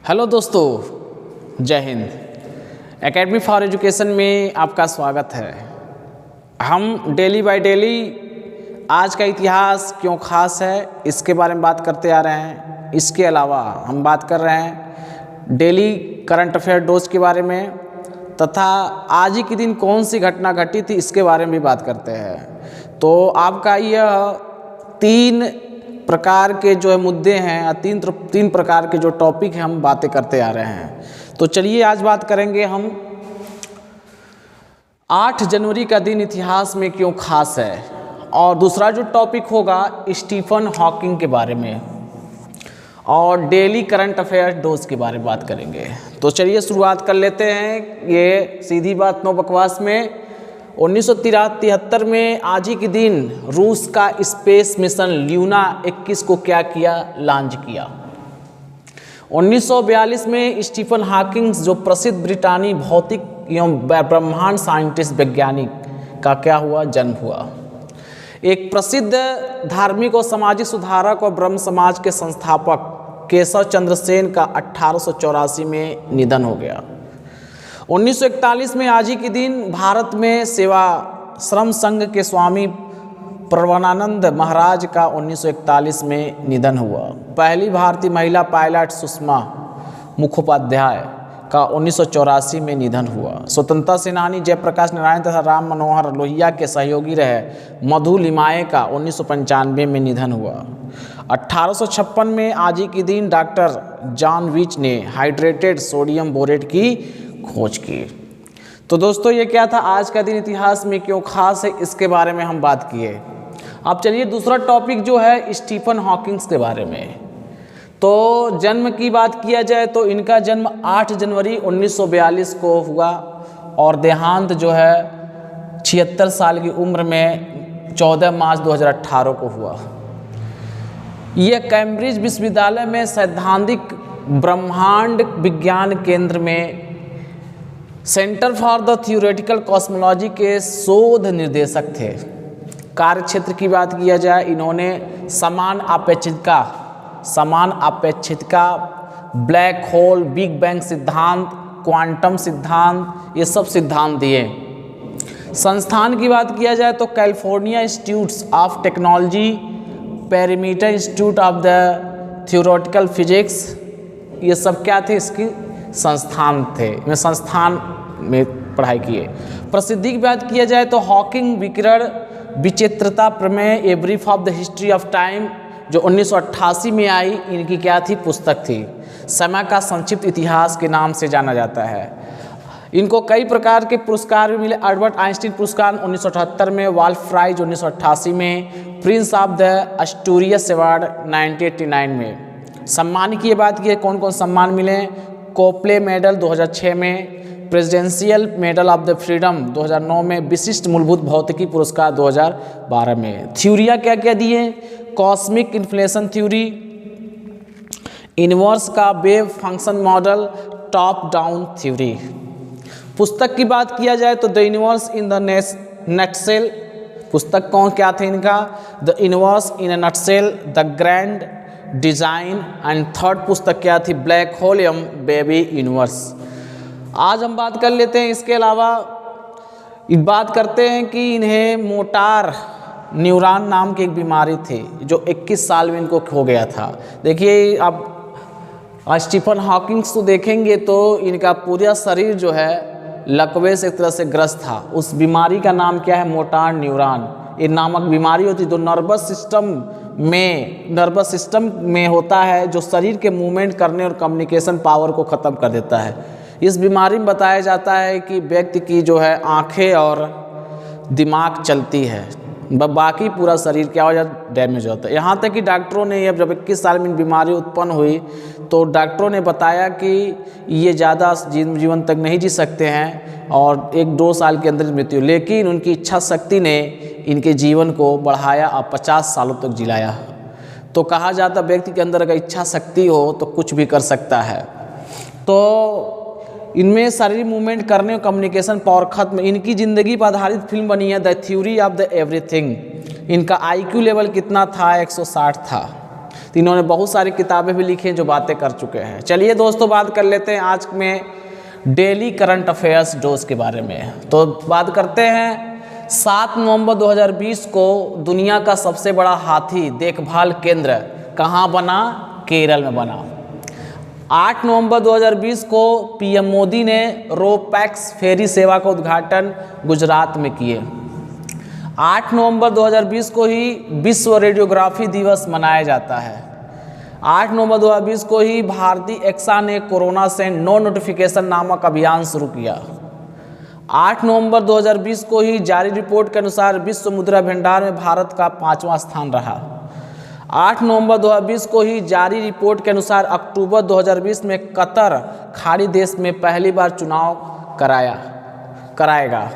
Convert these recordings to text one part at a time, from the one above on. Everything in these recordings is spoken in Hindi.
हेलो दोस्तों, जय हिंद। एकेडमी फॉर एजुकेशन में आपका स्वागत है। हम डेली बाय डेली आज का इतिहास क्यों खास है इसके बारे में बात करते आ रहे हैं। इसके अलावा हम बात कर रहे हैं डेली करंट अफेयर डोज के बारे में तथा आज ही के दिन कौन सी घटना घटी थी इसके बारे में भी बात करते हैं। तो आपका यह तीन प्रकार के जो है मुद्दे हैं, तीन प्रकार के जो टॉपिक हैं हम बातें करते आ रहे हैं। तो चलिए आज बात करेंगे हम 8 जनवरी का दिन इतिहास में क्यों खास है, और दूसरा जो टॉपिक होगा स्टीफन हॉकिंग के बारे में, और डेली करंट अफेयर डोज के बारे में बात करेंगे। तो चलिए शुरुआत कर लेते हैं। ये सीधी बात नो बकवास में 1973 में आज ही के दिन रूस का स्पेस मिशन ल्यूना 21 को क्या किया, लॉन्च किया। 1942 में स्टीफन हॉकिंग जो प्रसिद्ध ब्रिटानी भौतिक एवं ब्रह्मांड साइंटिस्ट वैज्ञानिक का क्या हुआ, जन्म हुआ। एक प्रसिद्ध धार्मिक और सामाजिक सुधारक और ब्रह्म समाज के संस्थापक केशव चंद्र सेन का 1884 में निधन हो गया। 1941 में आज ही के दिन भारत में सेवा श्रम संघ के स्वामी प्रवनानंद महाराज का 1941 में निधन हुआ। पहली भारतीय महिला पायलट सुषमा मुखोपाध्याय का 1984 में निधन हुआ। स्वतंत्रता सेनानी जयप्रकाश नारायण तथा राम मनोहर लोहिया के सहयोगी रहे मधु लिमाये का 1995 में निधन हुआ। 1856 में आज ही के दिन डॉक्टर जॉन विच ने हाइड्रेटेड सोडियम बोरेट की खोज की। तो दोस्तों ये क्या था, आज का दिन इतिहास में क्यों खास है इसके बारे में हम बात किए। अब चलिए दूसरा टॉपिक जो है स्टीफन हॉकिंग्स के बारे में। तो जन्म की बात किया जाए तो इनका जन्म 8 जनवरी 1942 को हुआ और देहांत जो है 76 साल की उम्र में 14 मार्च 2018 को हुआ। यह कैम्ब्रिज विश्वविद्यालय में सैद्धांतिक ब्रह्मांड विज्ञान केंद्र में centre for the theoretical cosmology के शोध निर्देशक थे। कार्य क्षेत्र की बात किया जाए, इन्होंने समान अपेक्षितता, ब्लैक होल, बिग बैंग सिद्धांत, क्वांटम सिद्धांत, ये सब सिद्धांत दिए। संस्थान की बात किया जाए तो California institute of technology, perimeter institute of the theoretical physics, ये सब क्या थे, इसकी संस्थान थे। मैं संस्थान में पढ़ाई किए। प्रसिद्धि की बात किया जाए तो हॉकिंग विकिरण विचित्रता प्रमेय, a brief of the history of time जो 1988 में आई, इनकी क्या थी, पुस्तक थी। समय का संक्षिप्त इतिहास के नाम से जाना जाता है। इनको कई प्रकार के पुरस्कार भी मिले। अल्बर्ट आइंस्टीन पुरस्कार 1978 में, वाल्फ प्राइज 1988 में, Prince of the Asturias award 1989 में। सम्मान की बात की, कौन कौन सम्मान मिले, कोप्ले मेडल 2006 में, presidential medal of the freedom 2009 में, विशिष्ट मूलभूत भौतिकी पुरस्कार 2012 में। थ्योरिया क्या क्या दिए, कॉस्मिक इन्फ्लेशन थ्योरी, इनवर्स का wave function model, top down theory. पुस्तक की बात किया जाए तो the universe in the nutshell, पुस्तक कौन क्या थे इनका, the universe in a nutshell, the grand design, and third पुस्तक क्या थी, ब्लैक होल एवं बेबी यूनिवर्स। आज हम बात कर लेते हैं। इसके अलावा बात करते हैं कि इन्हें मोटार न्यूरॉन नाम की एक बीमारी थी जो 21 साल में इनको हो गया था। देखिए अब स्टीफन हॉकिंग्स को देखेंगे तो इनका पूरा शरीर जो है लकवे से एक तरह से ग्रस्त था। उस बीमारी का नाम क्या है, मोटार न्यूरॉन ये नामक बीमारी होती है जो नर्वस सिस्टम में होता है, जो शरीर के मूवमेंट करने और कम्युनिकेशन पावर को ख़त्म कर देता है। इस बीमारी में बताया जाता है कि व्यक्ति की जो है आँखें और दिमाग चलती है, बाकी पूरा शरीर क्या हो जाता है, डैमेज होता है। यहाँ तक कि डॉक्टरों ने अब जब 21 साल में बीमारी उत्पन्न हुई तो डॉक्टरों ने बताया कि ये ज़्यादा जीवन तक नहीं जी सकते हैं और 1-2 साल के अंदर मृत्यु, लेकिन उनकी इच्छा शक्ति ने इनके जीवन को बढ़ाया और 50 सालों तक जिलाया। तो कहा जाता व्यक्ति के अंदर अगर इच्छा शक्ति हो तो कुछ भी कर सकता है। तो इनमें शारीरिक मूवमेंट करने और कम्युनिकेशन पावर खत्म। इनकी ज़िंदगी पर आधारित फिल्म बनी है the theory of the everything. इनका आईक्यू लेवल कितना था, 160 था। तो इन्होंने बहुत सारी किताबें भी लिखी हैं जो बातें कर चुके हैं। चलिए दोस्तों, बात कर लेते हैं आज में डेली करंट अफेयर्स डोज के बारे में। तो बात करते हैं 7 नवंबर 2020 को दुनिया का सबसे बड़ा हाथी देखभाल केंद्र कहाँ बना? केरल में बना। 8 नवंबर 2020 को पीएम मोदी ने रोपैक्स फेरी सेवा का उद्घाटन गुजरात में किए। 8 नवंबर 2020 को ही विश्व रेडियोग्राफी दिवस मनाया जाता है। 8 नवंबर 2020 को ही भारतीय एक्सा ने कोरोना से नो नोटिफिकेशन नामक अभियान शुरू किया। 8 नवंबर 2020 को ही जारी रिपोर्ट के अनुसार विश्व मुद्रा भंडार में भारत का 5वां स्थान रहा। 8 नवंबर 2020 को ही जारी रिपोर्ट के अनुसार अक्टूबर 2020 में कतर खाड़ी देश में पहली बार चुनाव कराएगा।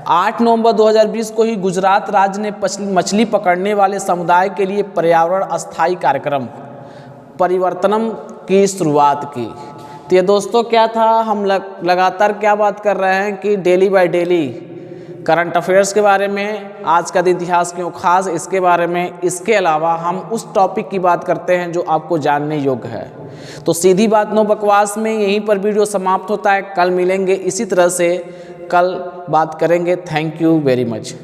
8 नवंबर 2020 को ही गुजरात राज्य ने मछली पकड़ने वाले समुदाय के लिए पर्यावरण अस्थायी कार्यक्रम परिवर्तनम की शुरुआत की। तो ये दोस्तों क्या था, हम लगातार क्या बात कर रहे हैं कि daily by daily current affairs के बारे में, आज का दिन इतिहास क्यों खास, इसके बारे में। इसके अलावा हम उस टॉपिक की बात करते हैं जो आपको जानने योग्य है। तो सीधी बात नो बकवास में यहीं पर वीडियो समाप्त होता है। कल मिलेंगे इसी तरह से, कल बात करेंगे। Thank you very much.